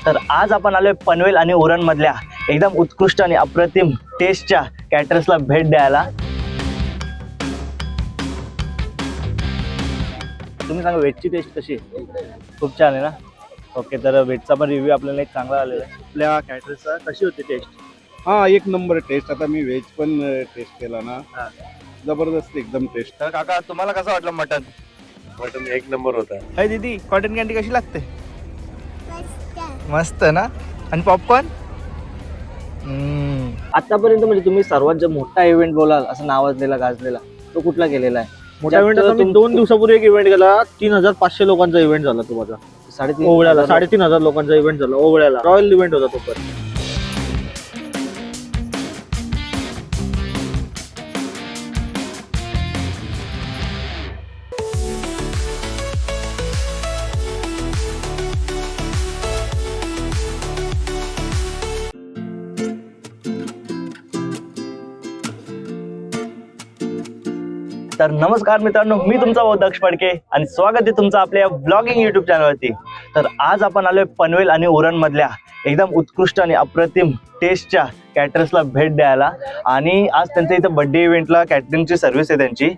तर आज आपण आलोय पनवेल आणि उरण मधल्या एकदम उत्कृष्ट आणि अप्रतिम टेस्टच्या कॅटरर्सला भेट द्यायला. तुम्ही सांगा व्हेजची टेस्ट कशी आहे? खूप छान आहे ना. ओके, तर व्हेजचा पण रिव्ह्यू आपल्याला एक चांगला आलेला आहे. आपल्या कॅटरर्सचा कशी होती टेस्ट? हा, एक नंबर टेस्ट. आता मी व्हेज पण टेस्ट केला ना, हा. जबरदस्त एकदम टेस्ट. तर काका, तुम्हाला कसं वाटलं मटन? मटन एक नंबर होता. हाय दीदी, कॉटन कॅन्डी कशी लागते? मस्त ना. आणि पॉपकॉर्न? आतापर्यंत म्हणजे तुम्ही सर्वात जो मोठा इव्हेंट बोलाल असं नावाजलेला गाजलेला तो कुठला केलेला आहे? मोठा इव्हेंट आता मी 2 दिवसापूर्वी एक इव्हेंट केला. 3500 लोकांचा इव्हेंट झाला तो माझा. 3,500 ओवळ्याला 3500 लोकांचा इव्हेंट झाला. ओवळ्याला रॉयल इव्हेंट होता तो पण. तर नमस्कार मित्रांनो, मी तुमचा दक्ष फडके आणि स्वागत आहे तुमचं आपल्या ब्लॉगिंग युट्यूब चॅनलवरती. तर आज आपण आलोय पनवेल आणि उरण मधल्या एकदम उत्कृष्ट आणि अप्रतिम टेस्टच्या कॅटरर्सला भेट द्यायला. आणि आज त्यांच्या इथं बर्थडे इव्हेंटला कॅटरिंगची सर्व्हिस आहे त्यांची,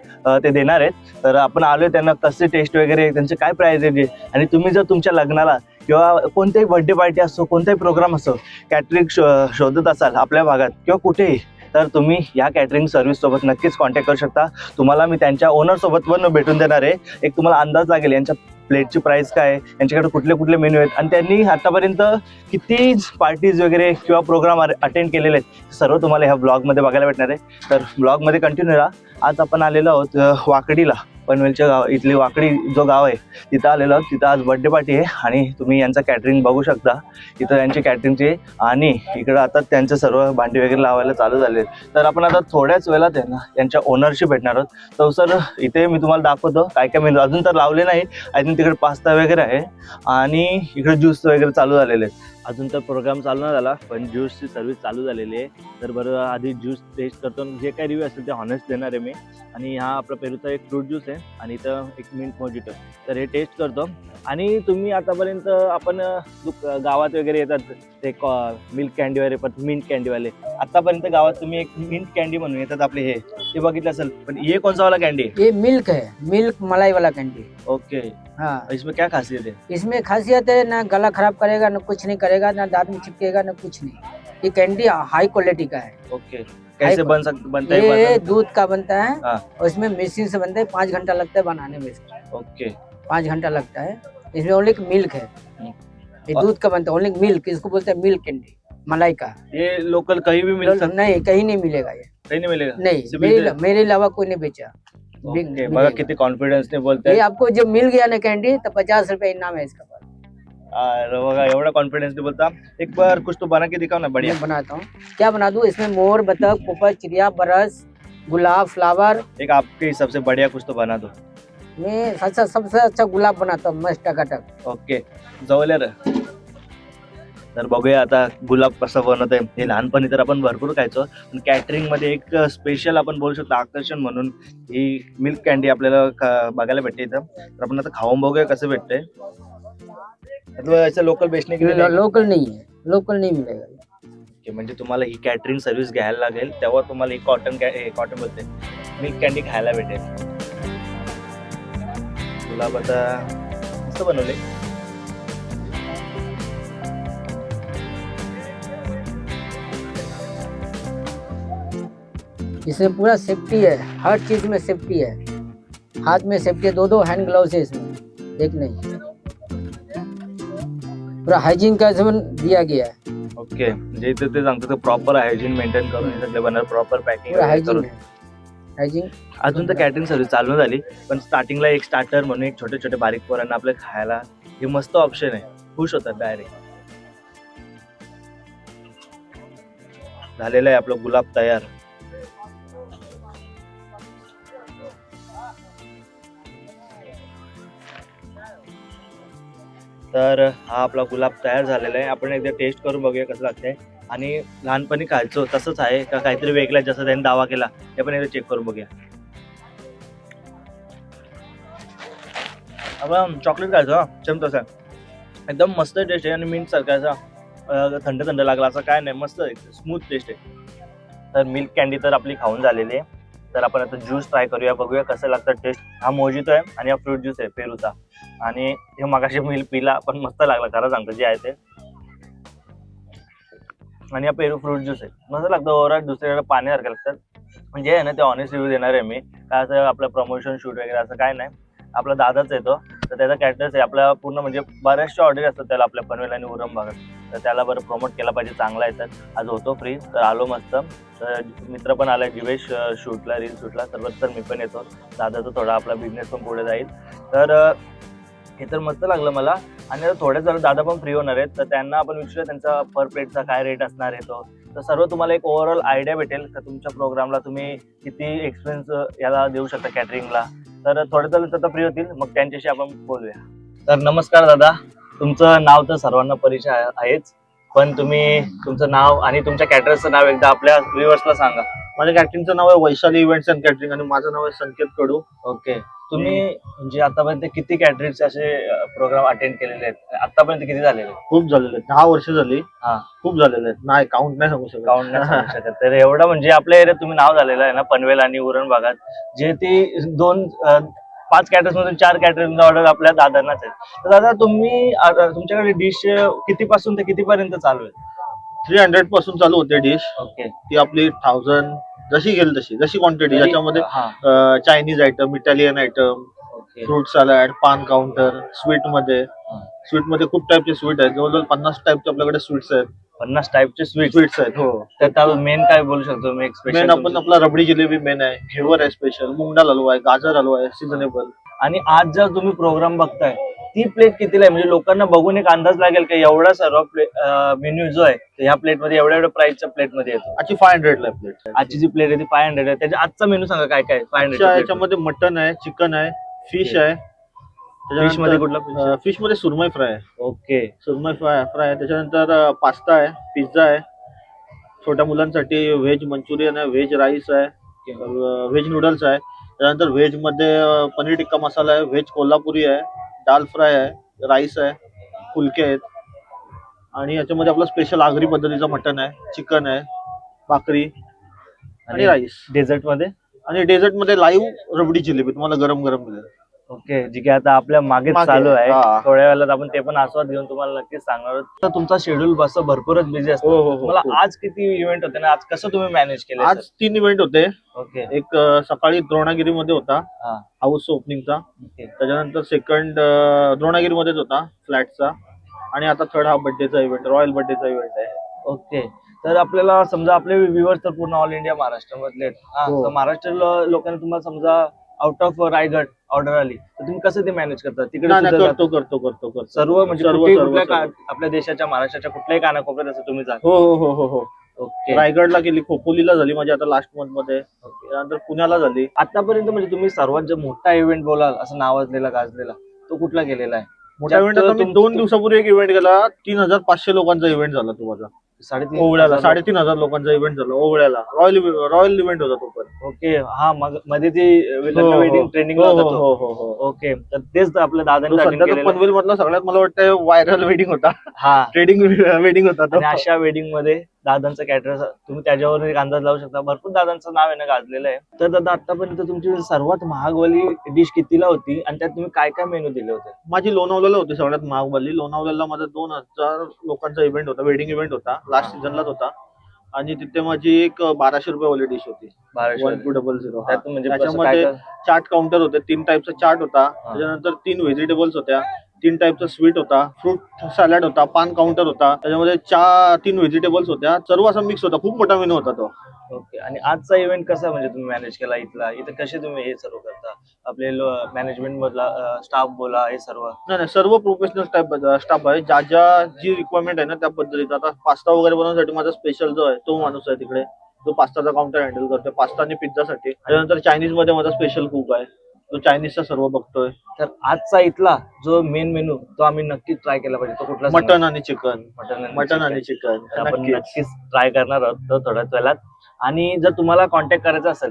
ते देणार आहेत. तर आपण आलोय त्यांना कसे टेस्ट वगैरे, त्यांचे काय प्राइस आहे, आणि तुम्ही जर तुमच्या लग्नाला किंवा कोणत्याही बर्थडे पार्टी असो, कोणताही प्रोग्राम असो, कॅटरिंग शोधत असाल आपल्या भागात किंवा कुठेही, तर तुम्ही या कॅटरिंग सर्व्हिस सोबत नक्कीच कॉन्टॅक्ट करू शकता. तुम्हाला मी त्यांच्या ओनर सोबत पण भेटून देणार आहे. एक तुम्हाला अंदाज लागेल यांच्या प्लेटची प्राइस काय आहे, यांच्याकडे कुठले कुठले मेन्यू आहेत, आणि त्यांनी आतापर्यंत किती पार्टीज वगैरे किंवा प्रोग्राम अटेंड केलेले आहेत, सर्व तुम्हाला ह्या ब्लॉगमध्ये बघायला भेटणार आहे. तर ब्लॉगमध्ये कंटिन्यू राहा. आज आपण आलेलो आहोत वाकडीला, पनवेलच्या गाव इथली वाकडी जो गाव आहे तिथं आलेलो आहोत. तिथं आज बर्थडे पार्टी आहे आणि तुम्ही यांचं कॅटरिंग बघू शकता. इथं यांची कॅटरिंगचे, आणि इकडं आता त्यांचं सर्व भांडी वगैरे लावायला चालू झाले. तर आपण आता थोड्याच वेळात आहे ना यांच्या ओनरशी भेटणार आहोत. तर सर, इथे मी तुम्हाला दाखवतो काय काय मेनू अजून तर लावले नाही. आय थिंक तिकडे पास्ता वगैरे आहे आणि इकडे ज्यूस वगैरे चालू झालेले आहेत. अजून तर प्रोग्राम चालू नाही झाला, पण ज्यूसची सर्व्हिस चालू झालेली आहे. तर बरं, आधी ज्यूस टेस्ट करतो. जे काही रिव्ह्यू असेल ते हॉनेस्ट देणार आहे मी. आणि हा आपला पेरूचा एक फ्रूट ज्यूस आहे आणि इथं एक मिंट मोजिटो. तर हे टेस्ट करतो. आणि तुम्ही आतापर्यंत आपण गावात वगैरे येतात ते मिल्क कॅन्डीवाले, पण मिंट कॅन्डीवाले, आतापर्यंत गावात तुम्ही एक मिंट कॅन्डी म्हणून येतात आपले, हे बघितलं असेल. पण ये कौन सा वाला कैंडी है? ये मिल्क है, मिल्क मलाई वाला कैंडी। ओके, हाँ, इसमें क्या खासियत है? इसमें खासियत है ना गला खराब करेगा, ना कुछ नहीं करेगा, ना दांत में चिपकेगा, ना कुछ नहीं। ये कैंडी हाई क्वालिटी का है। ओके, कैसे बनता है? ये दूध का बनता है हाँ। और इसमें मशीन से बनता है। 5 घंटा लगता है बनाने में इसको। ओके, 5 घंटा लगता है। इसमें ओनली मिल्क है, ये दूध का बनता है, ओनली मिल्क। इसको बोलते हैं मिल्क कैंडी, मलाई का। ये लोकल कहीं भी मिल सकता? नहीं, कहीं नहीं मिलेगा ये। कहीं नहीं मिलेगा? नहीं, सिर्फ मेरे अलावा कोई नहीं बेचा। ओके, मिलेगा। बघा किती कॉन्फिडन्स ने बोलते ये हैं. आपको जब मिल गया ना कैंडी तो 50 रुपए इनाम है इसका। अरे बघा, एवढा कॉन्फिडन्स ने बोलता. एक बार कुछ तो बना के दिखाओ ना. बढ़िया. मैं बनाता हूँ। क्या बना दूँ? इसमें मोर, बतख, पोपट, चिड़िया, बरस, गुलाब, फ्लावर। एक आपके हिसाब से बढ़िया कुछ तो बना दो. मैं सबसे अच्छा गुलाब बनाता हूँ, मस्त टकाटक। ओके, जवळ रे. तर बघूया आता गुलाब कसं बनवत आहे. हे लहानपणी तर आपण भरपूर खायचो, पण कॅटरिंग मध्ये एक स्पेशल आपण बोलू शकतो आकर्षण म्हणून ही मिल्क कॅन्डी आपल्याला बघायला भेटते इथं. तर आपण आता खाऊन बघूया कसं भेटतंय. मतलब ऐसे लोकल बेचने के लिए नहीं? लोकल नहीं है, लोकल नहीं मिलेगा। ओके, म्हणजे तुम्हाला ही कॅटरिंग सर्व्हिस घ्यायला लागेल, तेव्हा तुम्हाला ही कॉटन बोलते मिल्क कॅन्डी खायला भेटेल. गुलाब आता मस्त बनवले. इसमें पूरा सेफ्टी है, हर चीज में सेफ्टी है। हाथ में सेफ्टी है, 2 हैंड ग्लव्स है इसमें, एक नहीं। पूरा हाइजीन का इसमें दिया गया है। ओके, म्हणजे इथे ते सांगतो प्रॉपर हायजीन मेंटेन करून हे सगळे बनणार, प्रॉपर पॅकिंग पूरा हाइजीन करून. है, हाइजीन। अजून तर कॅटरिंग सर्व्हिस चालू नाही झाली, पण स्टार्टिंगला एक स्टार्टर म्हणून एक छोटे छोटे बारीक पोरांना आपल्या खायला हे मस्त ऑप्शन आहे. खुश होतात डायरेक्ट. झालेलं आहे आपलं गुलाब तयार. तर हा आपला गुलाब तयार झालेला आहे. आपण एकदा टेस्ट करून बघूया कसं लागतंय. आणि लहानपणी खायचो तसंच आहे का काहीतरी वेगळं जसं त्यांनी दावा केला, ते पण एकदा चेक करून बघूया. आपण चॉकलेट खायचो सेम तसं. एकदम मस्त टेस्ट आहे आणि मिंट सारखा असा थंड थंड लागला असं काय नाही, मस्त स्मूथ टेस्ट आहे. तर मिल्क कॅन्डी तर आपली खाऊन झालेली आहे. तर आपण आता ज्यूस ट्राय करूया, बघूया कसं लागतं टेस्ट. हा मोजितो आहे आणि हा फ्रूट ज्यूस आहे पेरूचा. आणि हे मगाशी मिल्क पिला पण मस्त लागला, खरं सांगतो जे आहे ते. आणि हा पेरू फ्रूट ज्यूस आहे, मस्त लागतं. ओव्हरऑल दुसऱ्याकडे पाण्यासारखं लागतं. म्हणजे आहे ना, ते ऑनेस्ट रिव्ह्यू देणार आहे मी. काय असं आपलं प्रमोशन शूट वगैरे असं काय नाही. आपला दादाच येतो, तर त्याचा कॅटरस आहे आपला पूर्ण. म्हणजे बऱ्याचशा ऑर्डर असतात त्याला आपल्या पनवेल आणि उरम भागात. तर त्याला बरं प्रमोट केला पाहिजे, चांगला आहे. तर आज होतो फ्री, तर आलो मस्त. तर मित्र पण आला जिवेश शूटला, रील शूटला. तर मी पण येतो. दादाचा थोडा आपला बिझनेस पण पुढे जाईल. तर हे तर मस्त लागलं मला. आणि आता थोड्याच वेळात दादा पण फ्री होणार आहेत, तर त्यांना आपण विचारूया त्यांचा पर प्लेटचा काय रेट असणार आहे तो. तर सर्व तुम्हाला एक ओव्हरऑल आयडिया भेटेल का तुमच्या प्रोग्रामला तुम्ही किती एक्सपेन्स याला देऊ शकता कॅटरिंगला. तर थोड्याच वेळात आता फ्री होतील, मग त्यांच्याशी आपण बोलूया. तर नमस्कार दादा, तुमचं नाव तर सर्वांना परिचय आहेच, पण तुम्ही तुमचं नाव आणि तुमच्या कॅटरर्सचं नाव एकदा आपल्या व्ह्युअर्सला सांगा. माझ्या कॅटरिंगचं नाव आहे वैशाली इव्हेंट्स अँड कॅटरिंग आणि माझं नाव आहे संकेत कडू. ओके. तुम्ही म्हणजे आतापर्यंत किती कॅटरिंगचे असे प्रोग्राम अटेंड केलेले आहेत? आतापर्यंत किती झालेले? खूप झालेले आहेत, 10 वर्ष झाली. हा. खूप झालेले आहेत, नाही काउंट नाही सांगू शकत. काउंट नाही सांगू शकत. तर एवढं म्हणजे आपल्या एरियात तुम्ही नाव झालेलं आहे ना पनवेल आणि उरण भागात, जे ती 5 कॅटर्स मधून 4 कॅटरिंग ऑर्डर आपल्या दादांनाच आहे. तर दादा तुम्ही तुमच्याकडे डिश कितीपासून ते कितीपर्यंत चालू आहे? 300 पासून चालू होते डिश. ओके. ती आपली 1000 जशी घेईल तशी, जशी क्वांटिटी. त्याच्यामध्ये हा. Chinese item, Italian item, okay. Fruit salad, पान काउंटर, स्वीट मध्ये खूप टाईपचे स्वीट आहेत. जवळजवळ 50 टाईपचे आपल्याकडे स्वीट्स आहेत. 50 टाईपचे स्वीट्स आहेत. हो. त्यात मेन काय बोलू शकतो मी? मेन आपण आपला रबडी जिलेबी मेन आहे, घेवर आहे स्पेशल, मूग डाळ हलवा आहे, गाजर हलवा आहे सीझनेबल. आणि आज जर तुम्ही प्रोग्राम बघताय, ती प्लेट कितीला आहे? म्हणजे लोकांना बघून एक अंदाज लागेल की एवढा सर्व मेन्यू जो आहे ह्या प्लेट मध्ये एवढ्या प्राइसच्या प्लेट मध्ये येतो. आजची 500 ला प्लेट. आजची जी प्लेट आहे ती 500 आहे. त्याच्या आजचा मेनू सांगा काय काय? 500 याच्यामध्ये मटन आहे, चिकन आहे, फिश आहे. फिश मध्ये कुठला? फिश मध्ये सुरमई फ्राय आहे. ओके. सुरमई फ्राय आहे. त्याच्यानंतर पास्ता आहे, पिझ्झा आहे. छोट्या मुलांसाठी व्हेज मंचुरियन आहे, व्हेज राईस आहे, व्हेज नूडल्स आहे. त्यानंतर व्हेज मध्ये पनीर टिक्का मसाला आहे, व्हेज कोल्हापुरी आहे, दाल फ्राय आहे, राईस आहे, फुलके आहेत. आणि याच्यामध्ये आपला स्पेशल आगरी पद्धतीचा मटन आहे, चिकन आहे, भाकरी आणि राईस. डेझर्ट मध्ये? आणि डेझर्ट मध्ये लाईव्ह रबडी जिलेबी तुम्हाला गरम गरम मिळेल. ओके. जी की आता आपल्या मागे चालू आहे. हा. थोड्या वेळात आपण ते पण आस्वाद घेऊन तुम्हाला नक्कीच सांगणार आहोत. तर तुमचा शेड्यूल बस भरपूरच बिझी असतो. मला आज किती इव्हेंट होते ना, आज कसं तुम्ही मॅनेज केलं? आज 3 इव्हेंट होते. ओके. एक सकाळी द्रोणागिरी मध्ये होता, हा. हाऊस ओपनिंगचा. ओके. त्याच्यानंतर सेकंड द्रोणागिरी मध्येच होता, फ्लॅटचा. आणि आता थर्ड हा बर्थडेचा इव्हेंट, रॉयल बर्थडेचा इव्हेंट आहे. ओके. तर आपल्याला समजा आपले व्ह्युअर्स तर पूर्ण ऑल इंडिया महाराष्ट्रामधले आहेत. हो. तर महाराष्ट्र लोकांना तुम्हाला समजा आउट ऑफ रायगड ऑर्डर आली तर तुम्ही कसं ते मॅनेज करता? तिकडे नाही, सुद्धा करतो सर्व म्हणजे सर्व आपल्या देशाच्या महाराष्ट्राच्या कुठल्याही कानाकोपऱ्यात असं तुम्ही जाता? हो. ओके. रायगडला गेली, खोपोलीला झाली माझी आता लास्ट मंथ मध्ये. त्यानंतर पुण्याला झाली. आतापर्यंत म्हणजे तुम्ही सर्वात जो मोठा इव्हेंट बोलाल असं नावाजलेला गाजलेला तो कुठला गेलेला आहे? मोठा इव्हेंट आता मी 2 दिवसापूर्वी एक इव्हेंट केला, 3500 लोकांचा इव्हेंट झाला तो माझा. 3,500 ओवळ्याला 3500 लोकांचा इव्हेंट झाला. ओवळ्याला रॉयल इव्हेंट होता तो पण. ओके. हा, मध्ये ती वेडिंग ट्रेनिंग हो. ओके. तर तेच आपल्या दादांनी सध्या पनवेल मधला सगळ्यात मला वाटतं व्हायरल वेडिंग होता. हा. ट्रेडिंग वेडिंग होता तो. आणि अशा वेडिंग मध्ये दादांचा कॅटरर्स तुम्ही त्याच्यावर एक अंदाज लावू शकता. भरपूर दादांचं नाव आहे ना गाजलेलं आहे. तर दादा आतापर्यंत तुमची सर्वात महागवाली डिश कितीला होती आणि त्यात तुम्ही काय काय मेनू दिले होते? माझी लोणावळ्याला होती सगळ्यात महागवाली. लोणावळ्याला माझा 2000 लोकांचा इव्हेंट होता, वेडिंग इव्हेंट होता, लास्ट सीझनलाच होता. आणि तिथे माझी एक 1200 रुपये डिश होती, 1200. त्यात म्हणजे त्याच्यामध्ये चाट काउंटर होते, 3 टाईपचा चाट होता. त्याच्यानंतर 3 व्हेजिटेबल्स होत्या, 3 टाईपचा स्वीट होता, फ्रूट सॅलड होता, पान काउंटर होता. त्याच्यामध्ये 3 व्हेजिटेबल्स होत्या. सर्व असा मिक्स होता, खूप मोठा मेनू होता तो. ओके. आणि आजचा इव्हेंट कसा म्हणजे तुम्ही मॅनेज केला? इथं कसे तुम्ही हे सर्व करता? आपले मॅनेजमेंट मधला स्टाफ बोला, हे सर्व? नाही, सर्व प्रोफेशनल स्टाफ आहे. जी रिक्वायरमेंट आहे ना त्या पद्धतीचा. आता पास्ता वगैरे बनवण्यासाठी माझा स्पेशल जो आहे तो माणूस आहे तिकडे, तो पास्ताचा काउंटर हँडल करतोय, पास्ता आणि पिझ्झा साठी. त्यानंतर चायनीज मध्ये माझा स्पेशल कुक आहे, तो चायनीजचा सर्व बघतोय. तर आजचा इथला जो मेन मेनू तो आम्ही नक्कीच ट्राय केला पाहिजे. तो कुठला? मटन आणि चिकन. आपण नक्कीच ट्राय करणार आहोत तो थोड्याच वेळात. आणि जर तुम्हाला कॉन्टॅक्ट करायचा असेल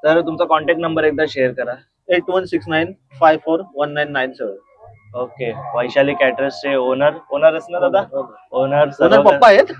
तर तुमचा कॉन्टॅक्ट नंबर एकदा शेअर करा. 8169541997. ओके, वैशाली कॅटरर्सचे ओनरच ना दादा? ओनर ओनर पप्पा आहेत.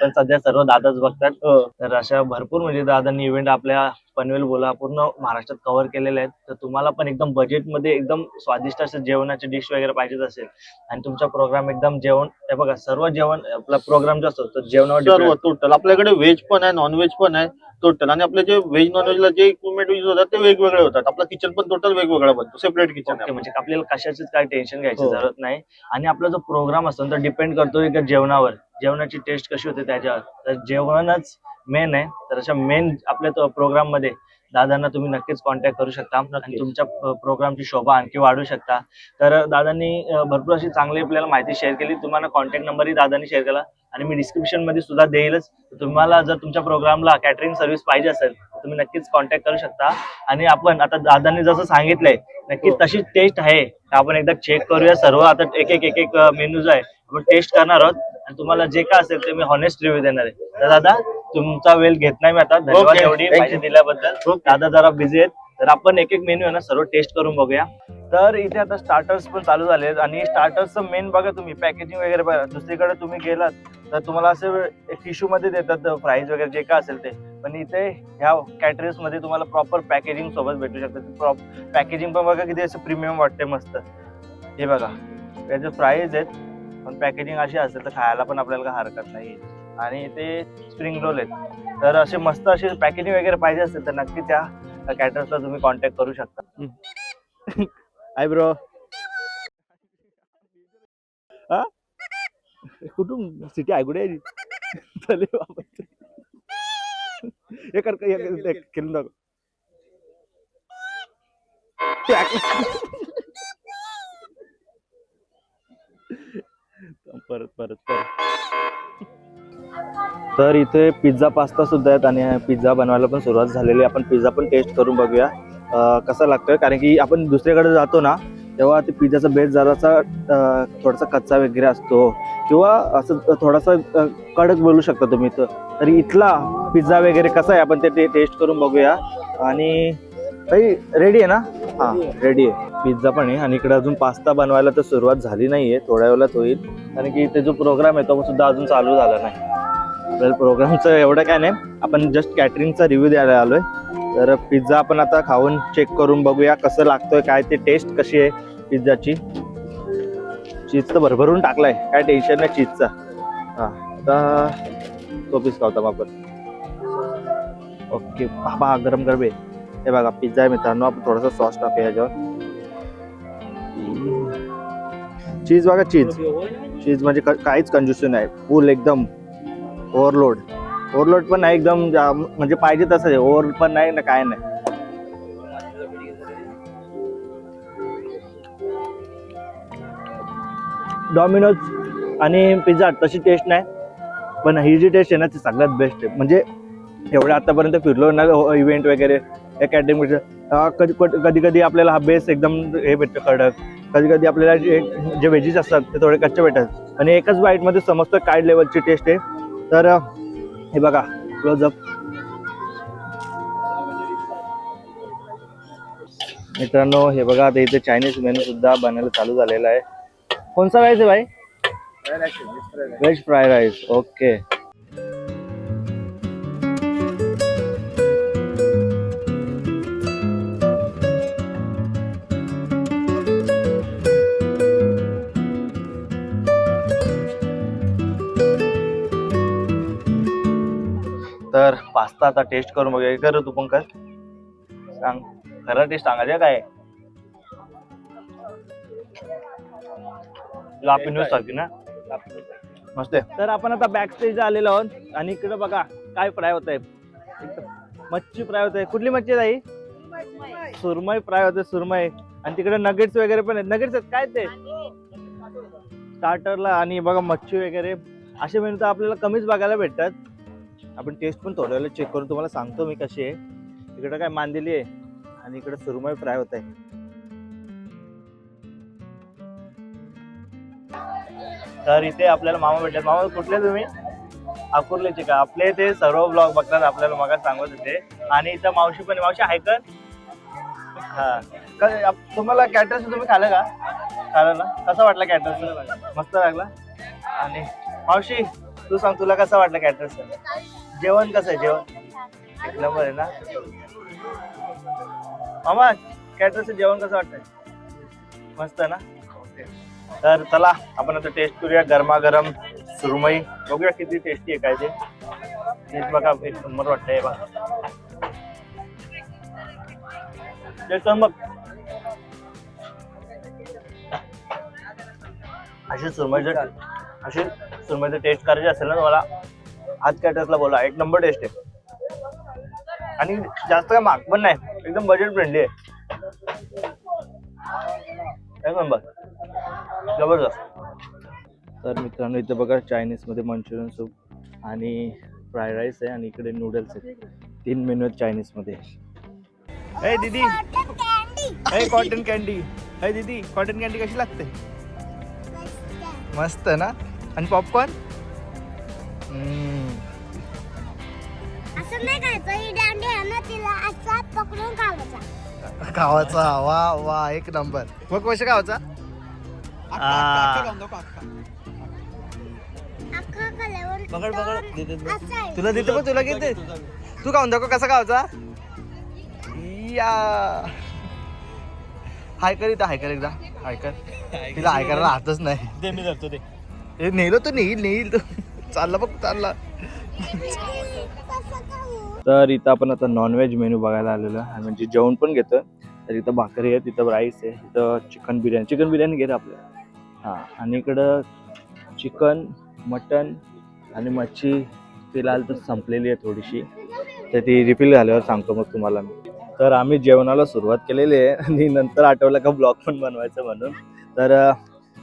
पण सध्या सर्व दादाच बघतात. हो. तर अशा भरपूर म्हणजे दादांनी इव्हेंट आपल्या पनवेल बोला पूर्ण महाराष्ट्रात कव्हर केलेले आहेत. तर तुम्हाला पण एकदम बजेटमध्ये एकदम स्वादिष्ट असं जेवणाचे डिश वगैरे पाहिजेच असेल आणि तुमचा प्रोग्राम एकदम जेवण हे बघा सर्व जेवण आपला प्रोग्राम जो असतो तो जेवणावर सर्व depend टोटल आपल्याकडे व्हेज पण आहे, नॉनव्हेज पण आहे टोटल. आणि आपले जे व्हेज नॉनव्हेजला जे इक्विपमेंट यूज होतात ते वेगवेगळे होतात. आपलं किचन पण टोटल वेगवेगळा बनतो, सेपरेट किचन ओके, आहे. म्हणजे आपल्याला कशाचीच काही टेन्शन घ्यायची हो. जरूरत नाही. आणि आपला जो प्रोग्राम असतो तो डिपेंड करतो एका जेवणावर, जेवणाची टेस्ट कशी होते त्याच्यावर. तर जेवणच मेन आहे. तर अशा मेन आपल्या प्रोग्राम मध्ये दादांना तुम्ही नक्कीच कॉन्टॅक्ट करू शकता आणि नक्कीच. तुमच्या प्रोग्रामची शोभा आणखी वाढवू शकता. तर दादांनी भरपूर अशी चांगली आपल्याला माहिती शेअर केली. तुम्हाला कॉन्टॅक्ट नंबरही दादांनी शेअर केला आणि मी डिस्क्रिप्शन मध्ये सुद्धा देईलच. तुम्हाला जर तुमच्या प्रोग्रामला कॅटरिंग सर्व्हिस पाहिजे असेल तर तुम्ही नक्कीच कॉन्टॅक्ट करू शकता. आणि आपण आता दादांनी जसं सांगितलंय नक्कीच तशीच टेस्ट आहे. आपण एकदा चेक करूया सर्व. आता एक एक मेनू जो आहे आपण टेस्ट करणार आहोत आणि तुम्हाला जे काय असेल ते मी हॉनेस्ट रिव्ह्यू देणार आहे. तर दादा तुमचा वेळ घेत नाही मी आता. धन्यवाद Okay, एवढी thank माहिती you. दिल्याबद्दल. Okay. दादा जरा बिझी आहेत. तर आपण एक मेन्यू आहे ना सर्व टेस्ट करून बघूया. तर इथे आता स्टार्टर्स पण चालू झाले आणि स्टार्टर्सचं मेन बघा तुम्ही पॅकेजिंग वगैरे बघा. दुसरीकडे तुम्ही गेलात तर तुम्हाला असे एक टिश्यू मध्ये देतात फ्राईज वगैरे जे काय असेल ते. पण इथे ह्या कॅटरर्स मध्ये तुम्हाला प्रॉपर पॅकेजिंग सोबत भेटू शकतं. पॅकेजिंग पण बघा किती असं प्रीमियम वाटते मस्त. हे बघा याचे फ्राईज आहेत पण पॅकेजिंग अशी असेल तर खायला पण आपल्याला काही हरकत नाही. आणि ते स्प्रिंग रोल आहेत. तर असे मस्त असे पॅकेजिंग वगैरे पाहिजे असेल तर नक्की त्या कॅटरर्सला तुम्ही कॉन्टॅक्ट करू शकता. Hi bro. कुठून सिटी आहे कुठे आहे? चले बाबा. हे कर खेळून दाखव. परत तर इथे पिझ्झा पास्ता सुद्धा आहेत आणि पिझ्झा बनवायला पण सुरुवात झालेली आहे. आपण पिझ्झा पण टेस्ट करून बघूया कसा लागतोय. कारण की आपण दुसरीकडे जातो ना तेव्हा ते पिझ्झाचा बेस जरासा थोडासा कच्चा वगैरे असतो किंवा असं थोडासा कडक बोलू शकता तुम्ही. तरी इथला पिझ्झा वगैरे कसा आहे आपण ते टेस्ट करून बघूया. आणि काही रेडी आहे ना? हां रेडी आहे. पिझ्झा पण आहे आणि इकडे अजून पास्ता बनवायला तर सुरुवात झाली नाहीये, थोड्या वेळात होईल. कारण की इथे जो प्रोग्राम आहे तो सुद्धा अजून चालू झाला नाही. आपल्याला प्रोग्रामचं एवढं काय नाही, आपण जस्ट कॅटरिंगचा रिव्ह्यू द्यायला आलोय. तर पिझ्झा आपण आता खाऊन चेक करून बघूया कसं लागतोय, काय ते टेस्ट कशी आहे पिझ्झाची. चीज तर भरभरून टाकलाय, काय टेन्शन नाही चीजचा. हा आता तो पीस खावता आपण. ओके बाबा गरम गरम आहे. हे बघा पिझ्झा आहे मित्रांनो. आपण थोडासा सॉस टाकूया याच्यावर. चीज बघा चीज म्हणजे काहीच कंजूसी नाही. फुल एकदम ओव्हरलोड पण नाही एकदम म्हणजे पाहिजे तसं आहे. ओव्हर पण नाही ना काय नाही. डॉमिनोज आणि पिझ्झा तशी टेस्ट नाही पण ही जी टेस्ट आहे ना ती सगळ्यात बेस्ट आहे. म्हणजे एवढ्या आतापर्यंत फिरलो ना इव्हेंट वगैरे या कॅटरिंग कधी कधी आपल्याला हा बेस एकदम हे भेटतं कडक. कधी कधी आपल्याला जे व्हेजीस असतात ते थोडे कच्चे भेटतात आणि एकच बाईटमध्ये समजतं काय लेवलची टेस्ट आहे. तर हे बघा क्लोजअप मित्रांनो. हे बघा आता इथे चायनीज मेनू सुद्धा बनायला चालू झालेला आहे. कोणसा राईस आहे भाई? Veg fry rice. ओके. तर पास्ता आता टेस्ट करून बघूया. कर तू पण कर, सांग खरं टेस्ट सांगायचं काय. लापी न्यूज सारखी ना मस्त आहे. तर आपण आता बॅक स्टेज आलेलो आहोत आणि इकडे बघा काय फ्राय होत आहे. मच्छी फ्राय होत आहे. कुठली मच्छी आहे? सुरमई फ्राय होते. सुरमई. आणि तिकडे नगेट्स वगैरे पण आहेत. नगेट्स आहेत काय ते स्टार्टरला. आणि बघा मच्छी वगैरे असे मेनू तर आपल्याला कमीच बघायला भेटतात. आपण टेस्ट पण थोड्या वेळेला चेक करून तुम्हाला सांगतो मी कशी आहे. इकडे काय मांदेली आहे आणि इकडे सुरमई फ्राय होत आहे. तर इथे आपल्याला मामा भेटतात. मामा कुठले तुम्ही? अकोर्लेचे का? आपले ते सर्व ब्लॉग बघतात आपल्याला मग सांगत होते. आणि इथं मावशी पण. मावशी आहे का? हा तुम्हाला कॅटरस तुम्ही खाल्लं का? खाल्लं ना? कसा वाटला कॅटरस? मस्त लागला. आणि मावशी तू सांग, तुला कसं वाटलं कॅटरस? जेवण कसं आहे? जेवण एक नंबर आहे ना मामा? कॅटरसचं जेवण कसं वाटतंय? मस्त ना. तर चला आपण आता टेस्ट करूया गरमागरम सुरमई. बघूया किती टेस्टी आहे काय ते. टेस्ट बघा एक नंबर वाटतंय बघा. मग अशी सुरमईचं टेस्ट करायची असेल ना तुम्हाला, आज कॅटरसला बोला. एक नंबर टेस्ट आहे आणि जास्त काय महाग पण नाही, एकदम बजेट फ्रेंडली आहे. एक नंबर, जबरदस्त. तर मित्रांनो इथे बघा चायनीज मध्ये मंचुरियन सूप आणि फ्राईड राईस आहे आणि इकडे नूडल्स आहेत. 3 मेनू आहेत चायनीज मध्ये. हे दीदी, हे कॉटन कॅन्डी. हे दीदी, कॉटन कॅन्डी कशी लागते? मस्त ना. आणि पॉपकॉर्न असं नाही खायचं, ही दांडी आहे ना, तिला असा पकडून खायचा. खावाचा. वा वा, एक नंबर. मग कशा खावाचा? अख्खा खाल्ल्यावर बघड बघड असं आहे. तुला देते पण तुला घेते. तू खाऊन दाखव कसा खावाचा. या हाय कर इथं, हाय कर एकदा, हाय कर. तिला हाय करायला हातच नाही. ते मी धरतो ते. हे नेलो तो नेईल तो. चालला बघ चालला. कसं खाऊ? तर इथं आपण आता नॉनव्हेज मेनू बघायला आलेलो आहे, म्हणजे जेवण पण घेतो. तर इथं भाकरी आहे, तिथं राईस आहे, इथं चिकन बिर्याणी घेत आपल्या. हां, आणि इकडं चिकन, मटन आणि मच्छी फिलहाल तर संपलेली आहे थोडीशी, तर ती रिफिल झाल्यावर सांगतो मग तुम्हाला मी. तर आम्ही जेवणाला सुरुवात केलेली आहे आणि नंतर आठवलं का ब्लॉग पण बनवायचं म्हणून. तर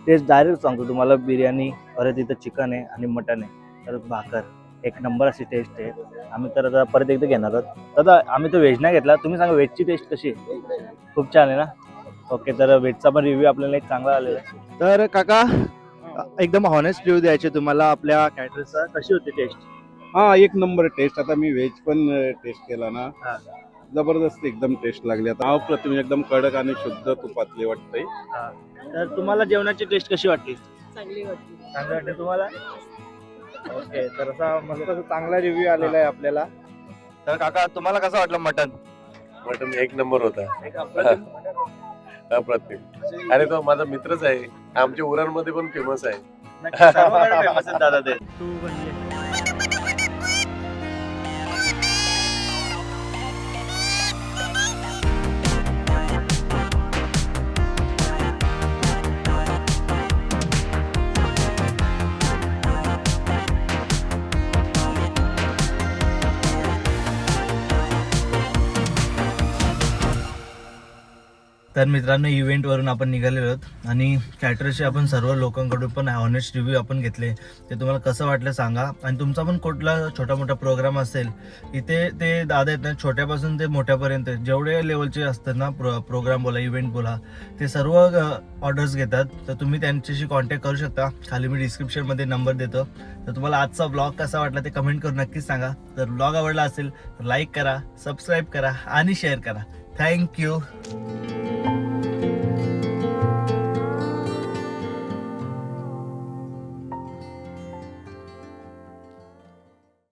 तेच डायरेक्ट सांगतो तुम्हाला. बिर्याणी, परत इथं चिकन आहे आणि मटन आहे, परत भाकर. एक नंबर अशी टेस्ट आहे. आम्ही तर आता परत एकदा घेणार आहोत. दादा आम्ही तो व्हेज नाही घेतला, तुम्ही सांगा व्हेजची टेस्ट कशी आहे? खूप छान आहे ना. ओके, तर व्हेजचा पण रिव्ह्यू आपल्याला एक चांगला आलेला आहे. तर काका एकदम हॉनेस्ट रिव्ह्यू द्यायचे तुम्हाला आपल्या कॅटरसचा. कशी होती टेस्ट? हा, एक नंबर टेस्ट. आता मी व्हेज पण टेस्ट केला ना, हा. जबरदस्त एकदम टेस्ट लागली. आता प्रतिम एकदम कडक आणि शुद्ध तुपातली वाटतंय. तर तुम्हाला जेवणाची टेस्ट कशी वाटली? चांगली वाटते तुम्हाला? ओके, तर असा मस्त चांगला रिव्ह्यू आलेला आहे आपल्याला. तर काका तुम्हाला कसं वाटलं मटन? मटन एक नंबर होता. एक अप्रतिम. अप्रतिम. आणि तो माझा मित्रच आहे, आमच्या उरणमध्ये पण फेमस आहे. नक्की, सर्वांकडे famous आहेत दादा ते. तू म्हणजे तर मित्रांनो इव्हेंटवरून आपण निघालेलो आहोत आणि कॅटरसचे आपण सर्व लोकांकडून पण ऑनेस्ट रिव्ह्यू आपण घेतले. ते तुम्हाला कसं वाटलं सांगा. आणि तुमचा पण कुठला छोटा मोठा प्रोग्राम असेल, इथे ते दादा आहेत ना, छोट्यापासून ते मोठ्यापर्यंत जेवढे लेवलचे असतात ना, प्रोग्राम बोला, इव्हेंट बोला, ते सर्व ऑर्डर्स घेतात. तर तुम्ही त्यांच्याशी कॉन्टॅक्ट करू शकता. खाली मी डिस्क्रिप्शनमध्ये नंबर देतो. तर तुम्हाला आजचा ब्लॉग कसा वाटला ते कमेंट करून नक्कीच सांगा. तर ब्लॉग आवडला असेल तर लाईक करा, सबस्क्राईब करा आणि शेअर करा. थँक्यू.